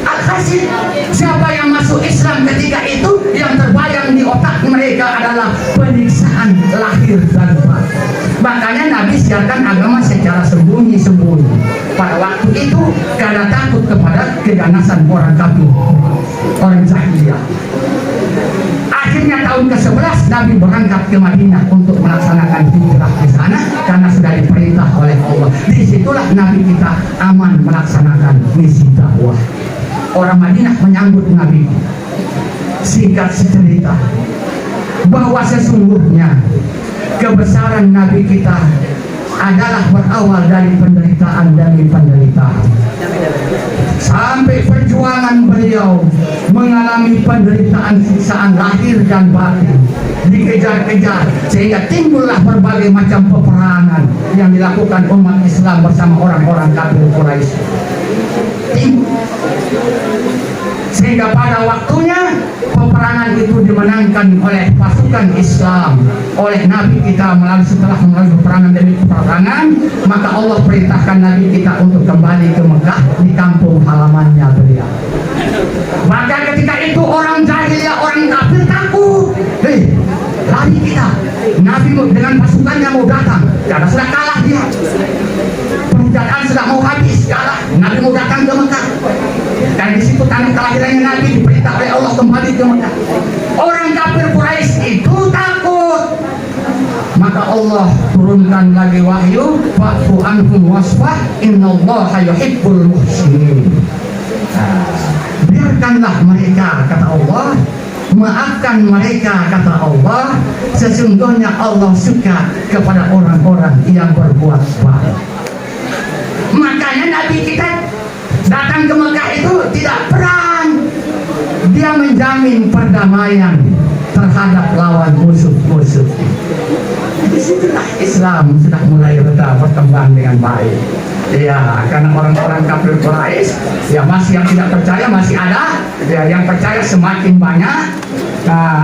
Al-Hasil, siapa siapa yang masuk Islam ketika itu, yang terbayang di otak mereka adalah penyiksaan lahir dan batin. Makanya Nabi siarkan agama secara sembunyi-sembunyi pada waktu itu, karena takut kepada keganasan orang kafir, orang jahiliyah. Akhirnya tahun ke-11 Nabi berangkat ke Madinah untuk melaksanakan hijrah di sana karena sudah diperintah oleh Allah. Disitulah Nabi kita aman melaksanakan misi dakwah. Orang Madinah menyambut Nabi. Singkat cerita, bahwa sesungguhnya kebesaran Nabi kita adalah berawal dari penderitaan demi penderitaan. Sampai perjuangan beliau mengalami penderitaan siksaan lahir dan batin, dikejar-kejar, sehingga timbullah berbagai macam peperangan yang dilakukan umat Islam bersama orang-orang kafir Quraisy. Sehingga pada waktunya peperangan itu dimenangkan oleh pasukan Islam, oleh Nabi kita setelah melalui peperangan demi peperangan, maka Allah perintahkan Nabi kita untuk kembali ke Mekah di kampung halamannya beliau. Maka ketika itu orang jahiliyah, orang kafir takut. Lari kita. Nabi dengan pasukannya mau datang, karena sudah kalah dia. Perjalanan sudah mau habis, kalah. Nabi mau datang ke Mekah. Dan di situ tanah kelahirannya Nabi diperintah oleh Allah kembali ke Mekah. Orang kafir Quraisy itu takut. Maka Allah turunkan lagi wahyu, fa'fu anhum wasfah innallaha yuhibbul muhsinin. Biarkanlah mereka, kata Allah, maafkan mereka, kata Allah, sesungguhnya Allah suka kepada orang-orang yang berbuat baik. Makanya Nabi kita datang ke Mekah itu tidak perang, dia menjamin perdamaian terhadap lawan musuh-musuh. Disitulah Islam sudah mulai berkembang dengan baik. Ya, karena orang-orang kafir Quraisy, ya masih yang tidak percaya masih ada, ya yang percaya semakin banyak.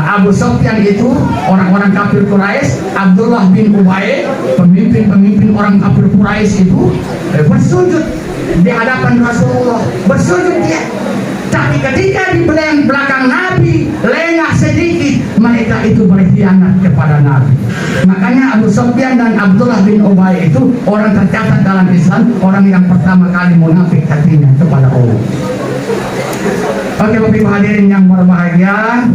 Abu Sufyan itu orang-orang kafir Quraisy, Abdullah bin Ubay, pemimpin orang kafir Quraisy itu bersujud di hadapan Rasulullah, bersujud dia. Tapi ketika di belakang Nabi lengah sedikit, mereka itu berkhianat kepada Nabi. Makanya Abu Sufyan dan Abdullah bin Ubay itu orang tercatat dalam Islam, orang yang pertama kali munafik hatinya kepada Allah. Oke, Bapak Ibu hadirin yang berbahagia,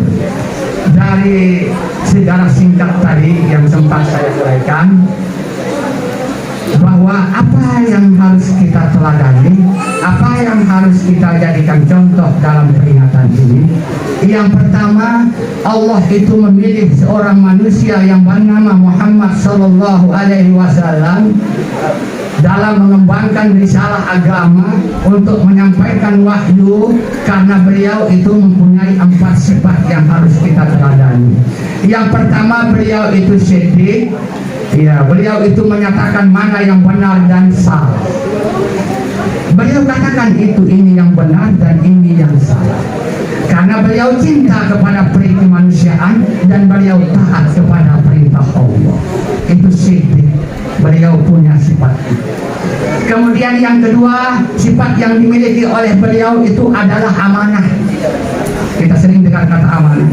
dari sejarah singkat tadi yang sempat saya uraikan, bahwa apa yang harus kita teladani, apa yang harus kita jadikan contoh dalam peringatan ini. Yang pertama, Allah itu memilih seorang manusia yang bernama Muhammad Sallallahu Alaihi Wasallam dalam mengembangkan risalah agama untuk menyampaikan wahyu, karena beliau itu mempunyai 4 sifat yang harus kita teladani. Yang pertama, beliau itu siddiq. Ya, beliau itu menyatakan mana yang benar dan salah. Beliau katakan ini yang benar dan ini yang salah. Karena beliau cinta kepada perintah kemanusiaan dan beliau taat kepada perintah Allah. Itu siddiq. Beliau punya sifat itu. Kemudian yang kedua, sifat yang dimiliki oleh beliau itu adalah amanah. Kita sering dengar kata amanah.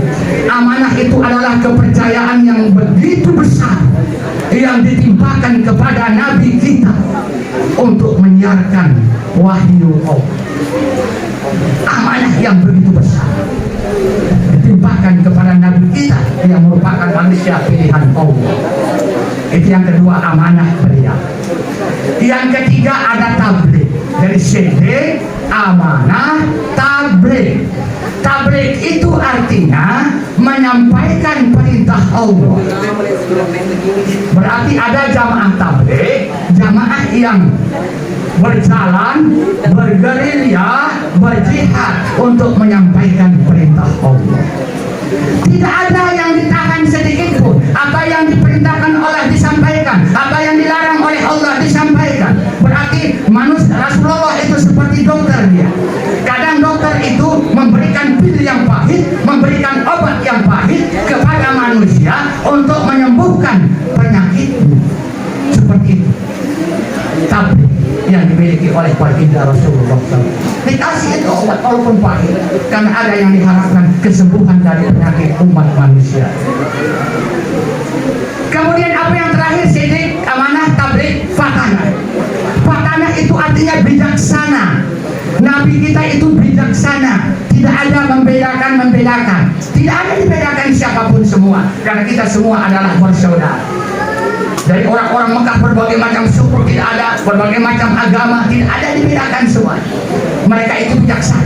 Amanah itu adalah kepercayaan yang begitu besar yang ditimpakan kepada Nabi kita untuk menyiarkan wahyu Allah. Amanah yang begitu besar ditimpakan kepada Nabi kita yang merupakan manusia pilihan Allah. Itu yang kedua, amanah beliau. Yang ketiga ada tabligh. Dari siddiq, amanah, tabligh. Tabligh itu artinya menyampaikan perintah Allah. Berarti ada jamaah tabligh, jamaah yang berjalan, bergerilya, berjihad untuk menyampaikan perintah Allah. Tidak ada yang ditahan sedikit pun. Apa yang diperintahkan oleh disampaikan, apa yang dilarang oleh Allah disampaikan. Berarti manusia, Rasulullah itu seperti dokter dia. Kadang dokter itu memberikan pil yang pahit, memberikan obat yang pahit kepada manusia untuk menyembuhkan penyakitnya. Seperti itu. Tapi yang dimiliki oleh baginda Rasulullah SAW, dikasih itu itu obat walaupun pahit, karena ada yang diharapkan kesembuhan dari penyakit umat manusia. Kemudian apa yang terakhir? Sidik, amanah, tabligh, fatanah. Fatanah itu artinya bijaksana. Nabi kita itu bijaksana, tidak ada membedakan. Tidak ada dibedakan siapapun semua, karena kita semua adalah bersaudara. Dari orang-orang Mekah berbagai macam suku tidak ada, berbagai macam agama tidak ada dibedakan semua. Mereka itu bijaksana.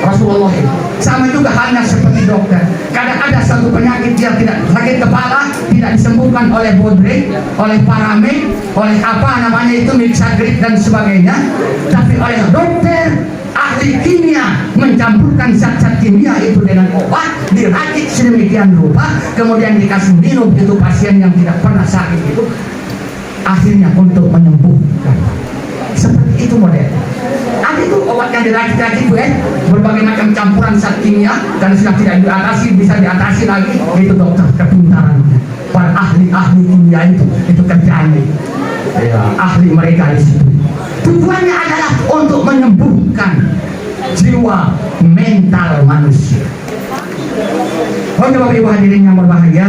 Rasulullah itu sama juga halnya seperti dokter. Kadang ada satu penyakit yang tidak sakit kepala tidak disembuhkan oleh bodrek, oleh paramed, oleh apa namanya itu mixagrip dan sebagainya, tapi oleh dokter ahli kimia mencampurkan zat-zat kimia itu dengan obat, diracik sedemikian rupa, kemudian dikasih minum itu pasien yang tidak pernah sakit itu, akhirnya untuk menyembuhkan. Seperti itu model. Ada itu obat yang diracik-racik berbagai macam campuran zat kimia, karena sudah tidak diatasi bisa diatasi lagi, itu dokter kepintaran para ahli kimia itu kerjaannya. Ya, ahli mereka di situ. Tujuannya adalah untuk menyembuhkan jiwa mental manusia. Oke Bapak Ibu hadirin yang berbahagia,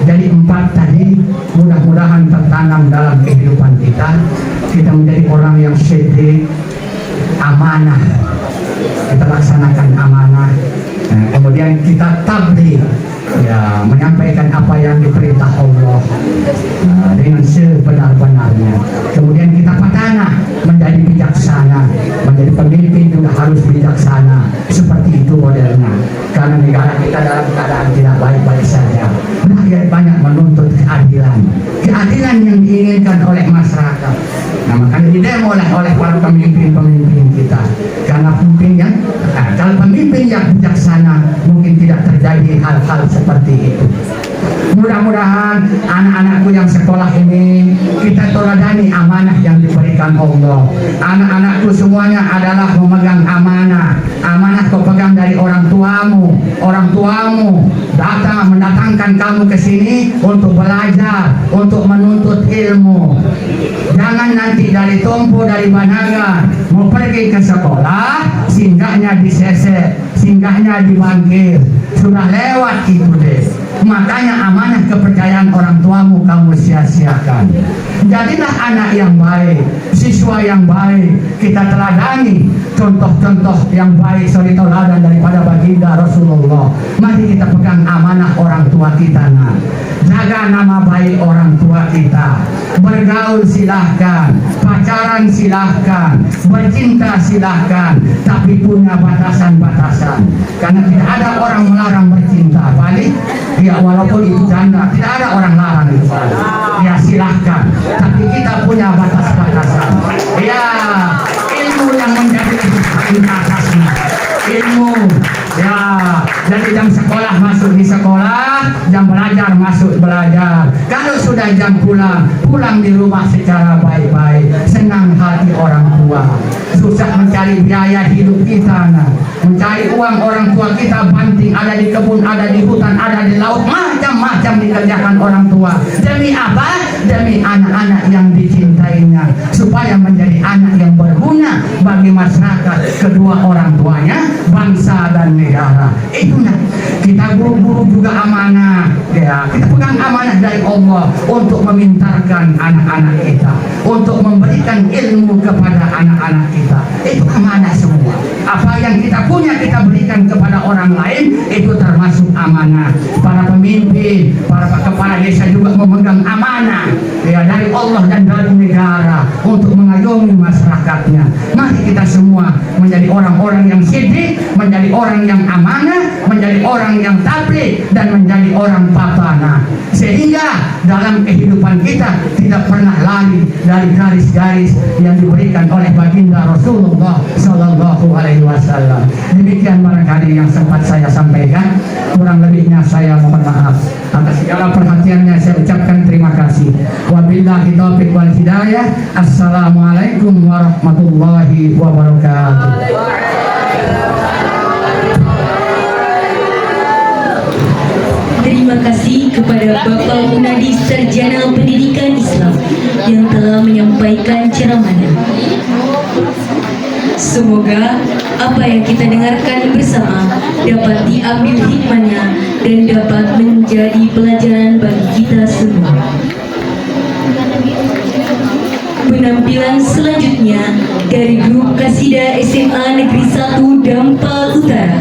jadi 4 tadi mudah-mudahan tertanam dalam kehidupan kita. Kita menjadi orang yang sedih, amanah, kita laksanakan amanah. Nah, kemudian kita tabligh, ya, menyampaikan apa yang diperintah Allah dengan sebenar-benarnya. Kemudian kita fatanah, menjadi bijaksana. Menjadi pemimpin juga harus bijaksana. Seperti itu modelnya. Karena negara kita dalam keadaan tidak baik-baik saja. Rakyat banyak menuntut keadilan. Keadilan yang diinginkan oleh masyarakat. Nah, makanya didemo oleh para pemimpin-pemimpin kita. Karena kalau pemimpin yang bijaksana mungkin tidak terjadi hal-hal seperti itu. Mudah-mudahan anak-anakku yang sekolah ini kita teladani amanah yang diberikan Allah. Anak-anakku semuanya adalah memegang amanah. Amanah kau pegang dari orang tuamu. Orang tuamu mendatangkan kamu ke sini untuk belajar, untuk menuntut ilmu. Jangan nanti dari Tompo, dari Banaga mau pergi ke sekolah, singgahnya di Sese, singgahnya di Bangkir. Sudah lewat itu deh. Makanya amanah kepercayaan orang tuamu kamu sia-siakan. Jadilah anak yang baik, siswa yang baik. Kita teladani contoh-contoh yang baik, suri teladan daripada baginda Rasulullah. Mari kita pegang amanah orang tua kita. Nah, jaga nama baik orang tua kita. Bergaul silahkan, pacaran silahkan, bercinta silahkan, tapi punya batasan-batasan. Karena tidak ada orang melarang bercinta, balik. Ya walaupun itu janda, tidak ada orang larang itu balik. Ya silahkan, tapi kita punya batas-batasan. Ya ilmu yang menjadi atasnya. Ilmu, ya, jadi jam sekolah masuk di sekolah, jam belajar masuk belajar. Kalau sudah jam pulang di rumah secara baik-baik, senang hati orang tua. Susah mencari biaya hidup kita, nah. Mencari uang orang tua kita banting, ada di kebun, ada di hutan, ada di laut, macam-macam dikerjakan orang tua. Demi apa? Demi anak-anak yang dicintainya, supaya menjadi anak yang berguna bagi masyarakat, kedua orang tuanya, bangsa dan negara. Itulah kita guru-guru juga amanah, ya. Kita pegang amanah dari Allah untuk memintarkan anak-anak kita, untuk memberikan ilmu kepada anak-anak kita. Itu amanah semua. Apa yang kita punya kita berikan kepada orang lain, itu termasuk amanah. Para pemimpin, para kepala desa juga memegang amanah, ya, dari Allah dan dari negara untuk mengayomi masyarakatnya. Mari kita semua menjadi orang-orang yang siddiq, menjadi orang yang amanah, menjadi orang yang tabligh, dan menjadi orang fatanah, sehingga dalam kehidupan kita tidak pernah lari dari garis-garis yang diberikan oleh baginda Rasulullah Sallallahu Alaihi Wasallam. Demikian barangkali yang sempat saya sampaikan, kurang lebihnya saya mohon maaf. Atas segala perhatiannya saya ucapkan terima kasih. Wabillahi taufiq wal hidayah. Assalamualaikum warahmatullahi wabarakatuh. Terima kasih kepada Bapak Munadi Sarjana Pendidikan Islam yang telah menyampaikan ceramahnya. Semoga apa yang kita dengarkan bersama dapat diambil hikmahnya dan dapat menjadi pelajaran bagi kita semua. Penampilan selanjutnya dari grup Kasidah SMA Negeri 1 Dampal Utara.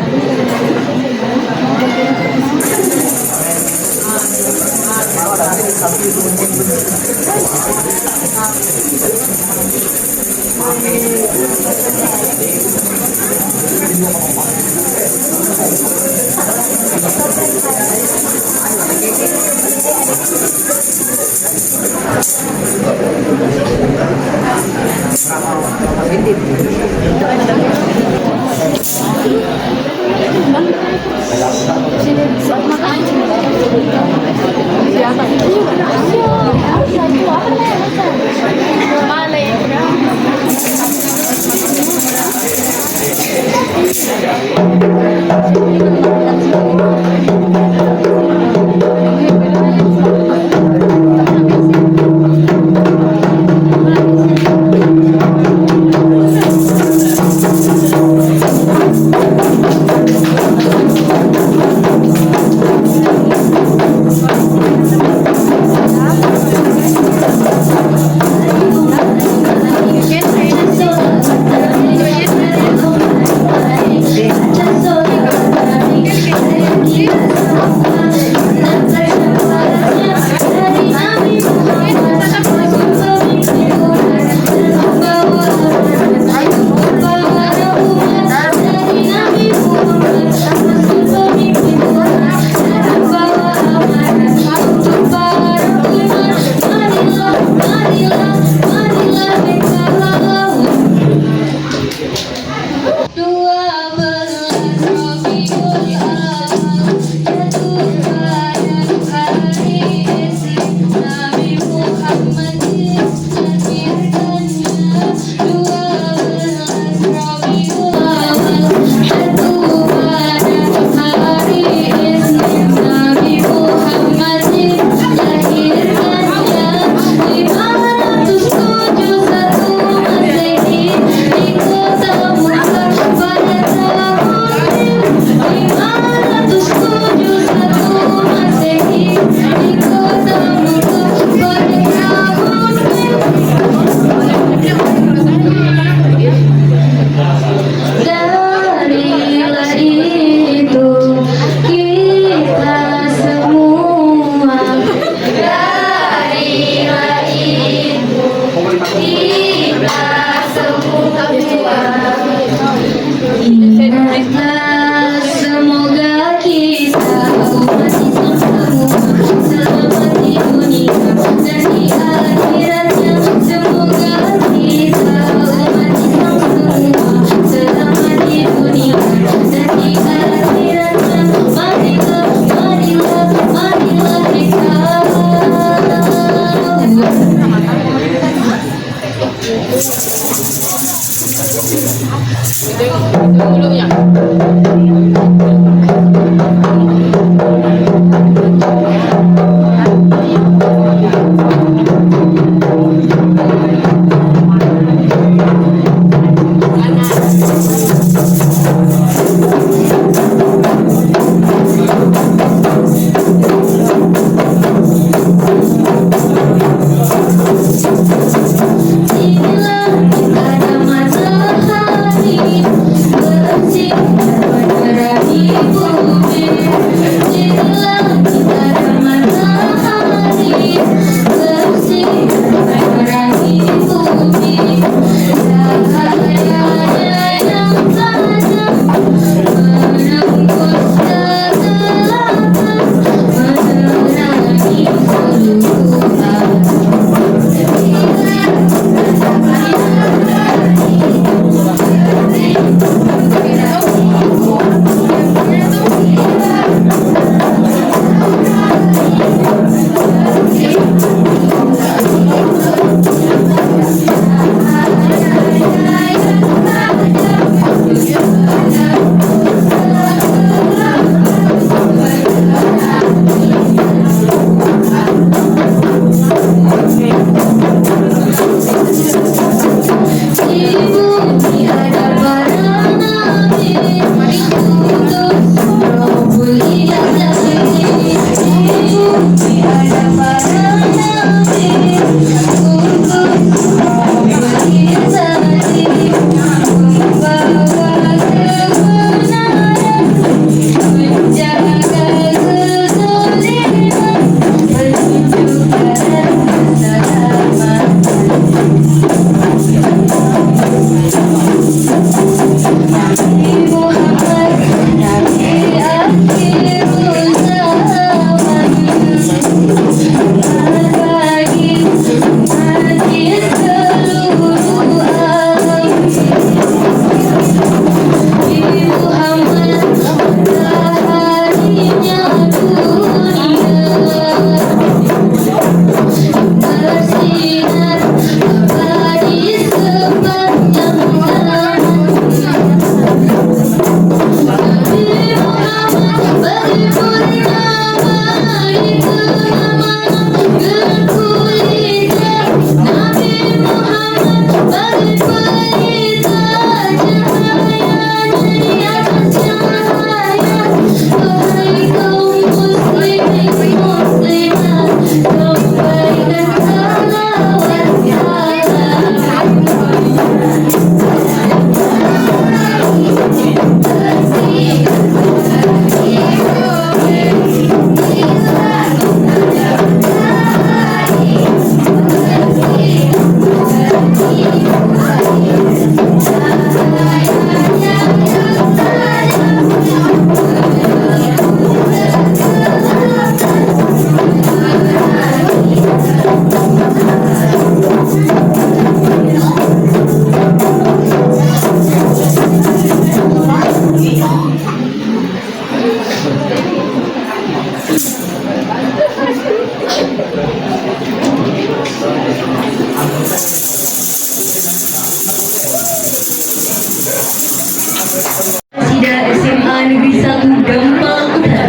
Sida SMA Negeri 1 Gampang Utara,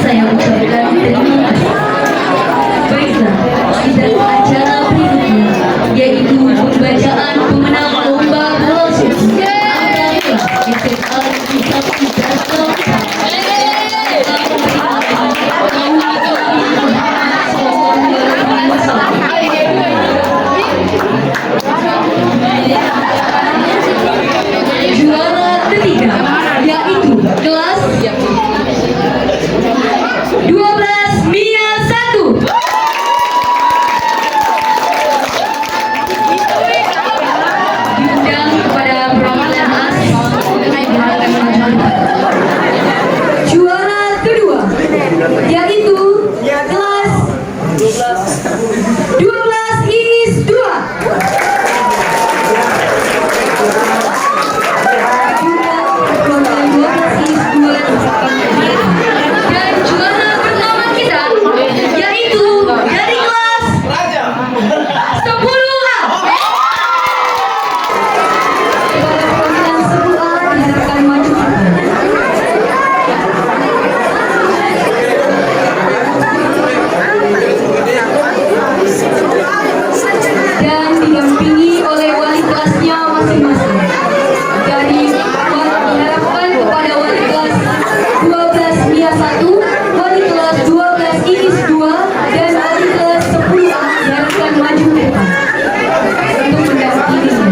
saya ucapkan terima kasih. Baiklah, sidang acara berikutnya yaitu pembacaan pemenang lomba bola suci adalah SMA Negeri 1 Gampang Utara. Juara ketiga yaitu kelas 12 Mia 1. Diundang kepada perwakilan AS. Juara kedua yaitu kelas 12 INIS 2. Dan juara pertama kita yaitu dari kelas 10A. Perwakilan 10A diharapkan maju. Dan didampingi oleh wali kelasnya masing-masing. Dari diharapkan kepada wali kelas 12 Mia 1, wali kelas 12 INIS 2, dan wali kelas 10A diharapkan maju ke depan untuk mendampinginya.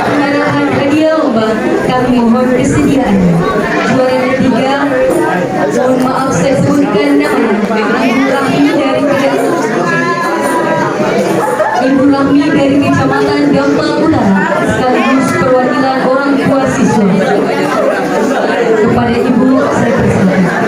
Penyerahan hadiah lomba kami mohon kesediaannya. Juara ketiga, mohon maaf saya sebutkan namanya, Ibu Rahmi dari Kecamatan Gampang Utara, sekaligus perwakilan orang tua siswa. Kepada Ibu saya persilakan.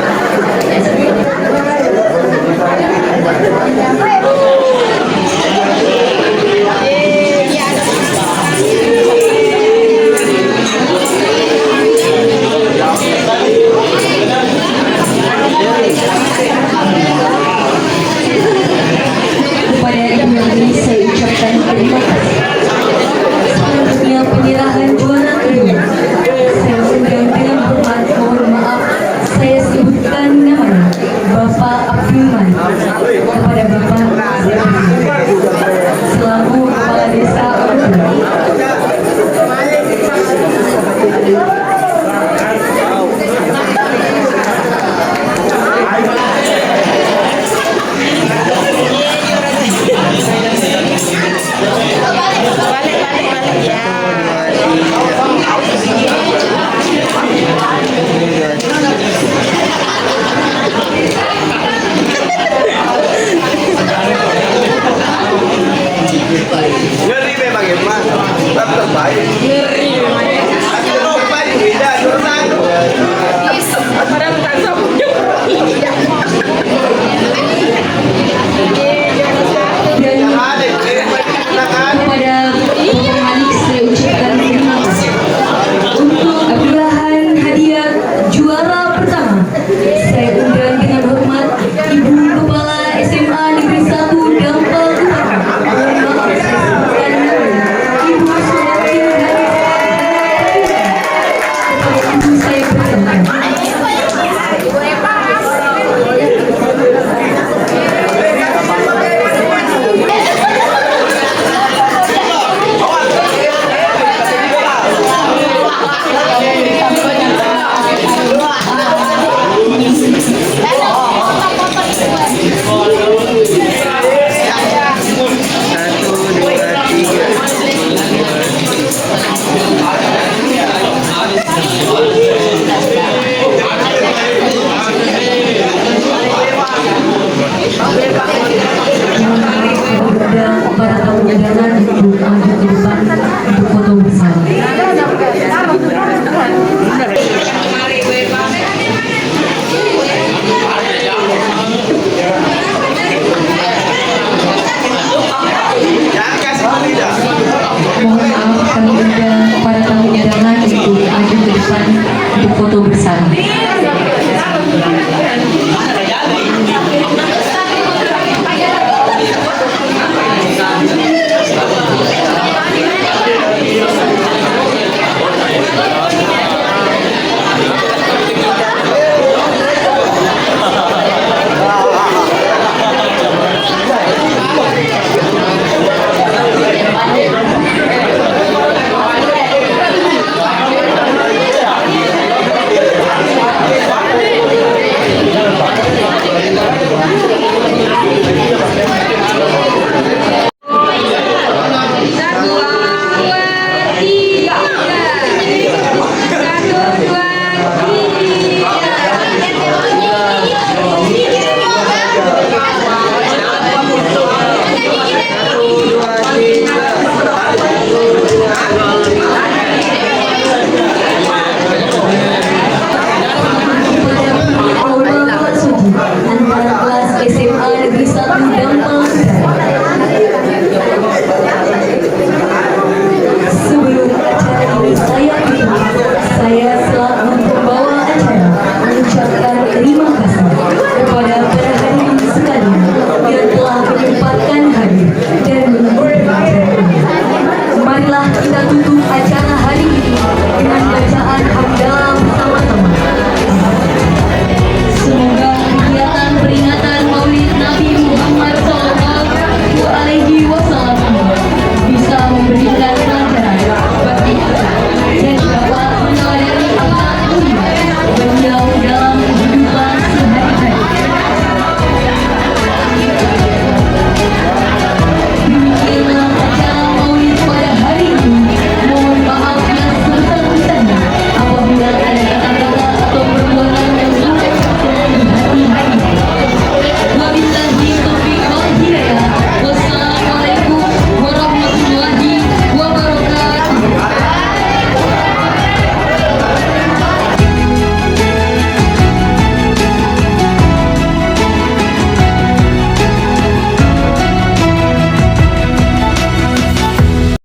Kepada Ibu Rahmi saya ucapkan Ngeri memang ya, Mas. Tetap baik. Ngeri